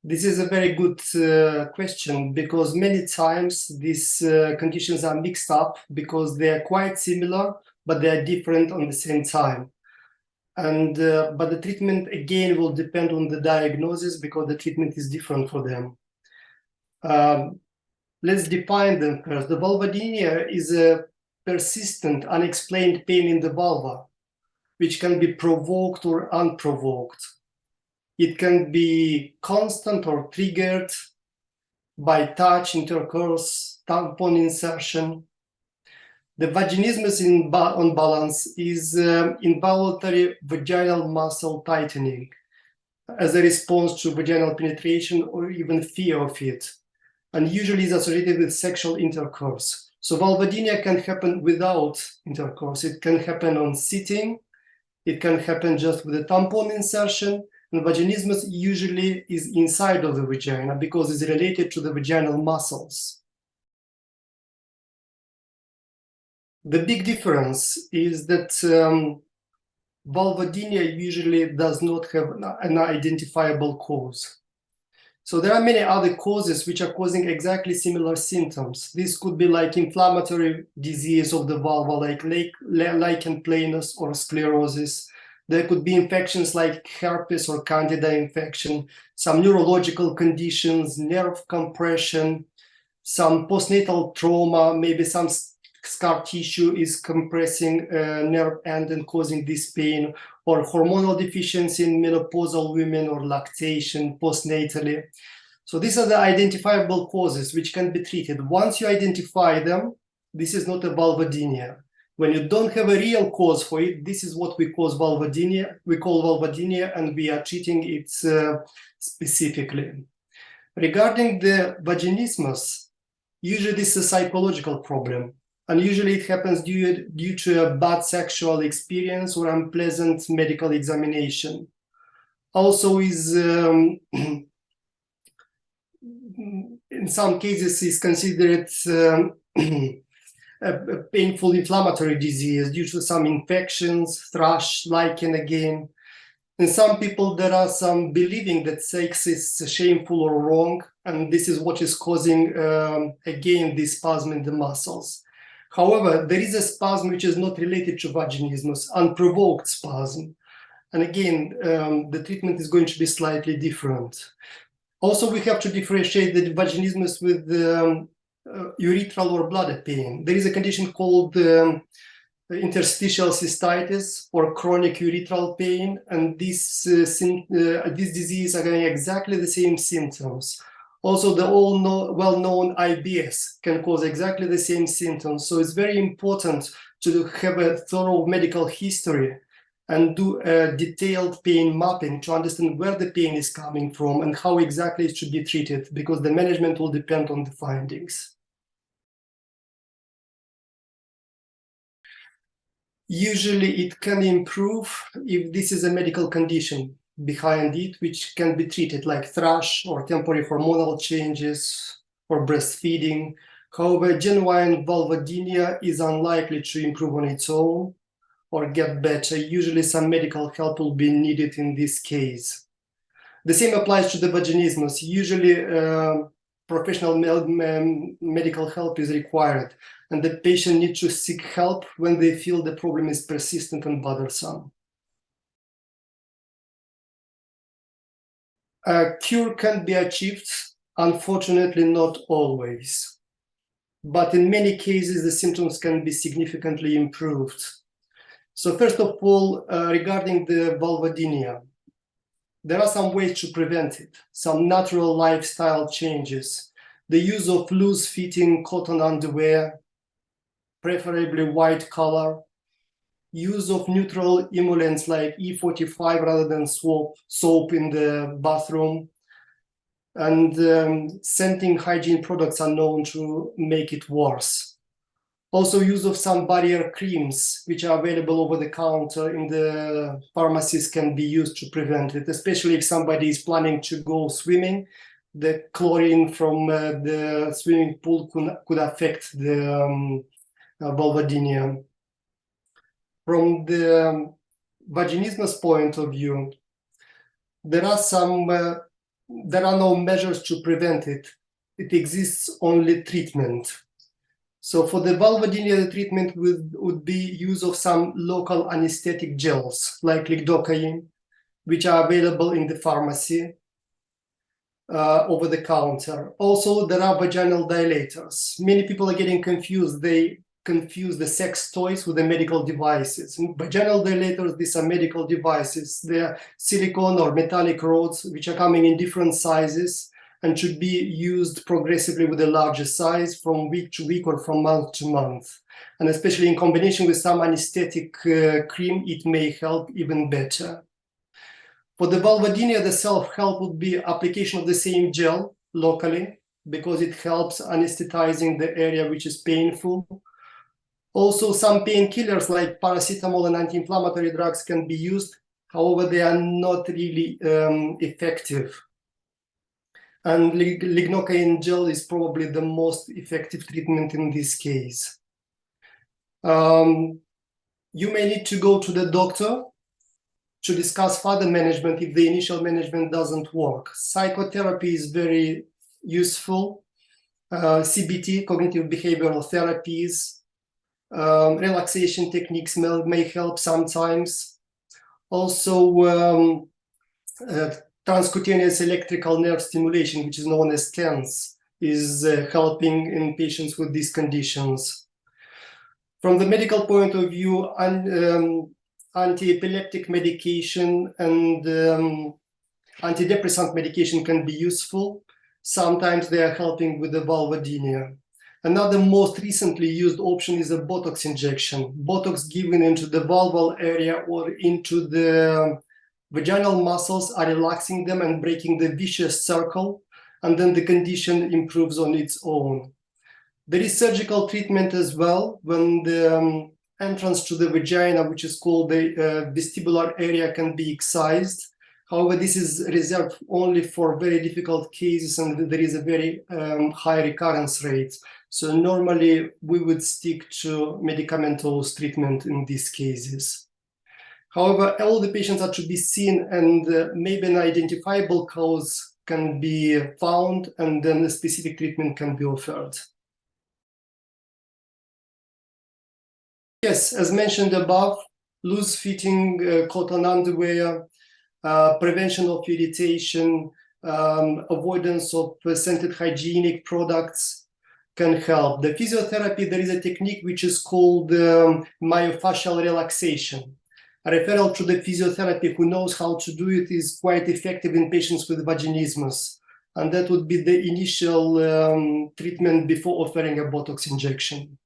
This is a very good question, because many times these conditions are mixed up because they are quite similar, but they are different on the same time. And but the treatment again will depend on the diagnosis, because the treatment is different for them. Let's define them first. The vulvodynia is a persistent, unexplained pain in the vulva, which can be provoked or unprovoked. It can be constant or triggered by touch, intercourse, tampon insertion. The vaginismus on balance is involuntary vaginal muscle tightening as a response to vaginal penetration or even fear of it, and usually is associated with sexual intercourse. So vulvodynia can happen without intercourse. It can happen on sitting. It can happen just with a tampon insertion. And vaginismus usually is inside of the vagina because it's related to the vaginal muscles. The big difference is that vulvodynia usually does not have an identifiable cause. So there are many other causes which are causing exactly similar symptoms. This could be like inflammatory disease of the vulva, like lichen planus or sclerosis. There could be infections like herpes or candida infection, some neurological conditions, nerve compression, some postnatal trauma, maybe some scar tissue is compressing nerve end and causing this pain, or hormonal deficiency in menopausal women, or lactation postnatally. So these are the identifiable causes which can be treated. Once you identify them, this is not a vulvodynia. When you don't have a real cause for it, this is what we call vulvodynia. We call vulvodynia, and we are treating it specifically. Regarding the vaginismus, usually this is a psychological problem, and usually it happens due to a bad sexual experience or unpleasant medical examination. Also is, in some cases, is considered a painful inflammatory disease due to some infections, thrush, lichen again. In some people, there are some believing that sex is shameful or wrong, and this is what is causing, again, this spasm in the muscles. However, there is a spasm which is not related to vaginismus, unprovoked spasm. And again, the treatment is going to be slightly different. Also, we have to differentiate the vaginismus with urethral or bladder pain. There is a condition called interstitial cystitis or chronic urethral pain, and this disease are having exactly the same symptoms. Also, the well-known IBS can cause exactly the same symptoms. So it's very important to have a thorough medical history and do a detailed pain mapping to understand where the pain is coming from and how exactly it should be treated, because the management will depend on the findings. Usually it can improve if this is a medical condition behind it, which can be treated, like thrush or temporary hormonal changes or breastfeeding. However, genuine vulvodynia is unlikely to improve on its own or get better. Usually some medical help will be needed in this case. The same applies to the vaginismus. Usually professional medical help is required, and the patient needs to seek help when they feel the problem is persistent and bothersome. A cure can be achieved, unfortunately not always, but in many cases the symptoms can be significantly improved. So first of all, regarding the vulvodynia, there are some ways to prevent it, some natural lifestyle changes, the use of loose-fitting cotton underwear, preferably white color, use of neutral emollients like E45 rather than soap in the bathroom, and scenting hygiene products are known to make it worse. Also, use of some barrier creams, which are available over the counter in the pharmacies, can be used to prevent it, especially if somebody is planning to go swimming. The chlorine from the swimming pool could affect the vulvodynia. From the vaginismus point of view, there are some there are no measures to prevent it. It exists only treatment. So for the vulvodynia, the treatment would be use of some local anesthetic gels like lidocaine, which are available in the pharmacy over the counter. Also, there are vaginal dilators. Many people are getting confused. They confuse the sex toys with the medical devices. Vaginal dilators, these are medical devices. They are silicone or metallic rods, which are coming in different sizes and should be used progressively with a larger size from week to week or from month to month. And especially in combination with some anesthetic cream, it may help even better. For the vulvodynia, the self-help would be application of the same gel locally, because it helps anesthetizing the area which is painful. Also, some painkillers like paracetamol and anti-inflammatory drugs can be used. However, they are not really effective. And lidocaine gel is probably the most effective treatment in this case. You may need to go to the doctor to discuss further management if the initial management doesn't work. Psychotherapy is very useful. CBT, cognitive behavioral therapies, relaxation techniques may help sometimes. Also, transcutaneous electrical nerve stimulation, which is known as TENS, is helping in patients with these conditions. From the medical point of view, anti-epileptic medication and antidepressant medication can be useful. Sometimes they are helping with the vulvodynia. Another most recently used option is a Botox injection. Botox given into the vulval area or into the vaginal muscles are relaxing them and breaking the vicious circle, and then the condition improves on its own. There is surgical treatment as well when the entrance to the vagina, which is called the vestibular area, can be excised. However, this is reserved only for very difficult cases, and there is a very high recurrence rate. So normally we would stick to medicamentouse treatment in these cases. However, all the patients are to be seen, and maybe an identifiable cause can be found, and then a specific treatment can be offered. Yes, as mentioned above, loose-fitting cotton underwear, prevention of irritation, avoidance of scented hygienic products can help. The physiotherapy, there is a technique which is called myofascial relaxation. A referral to the physiotherapy who knows how to do it is quite effective in patients with vaginismus. And that would be the initial treatment before offering a Botox injection.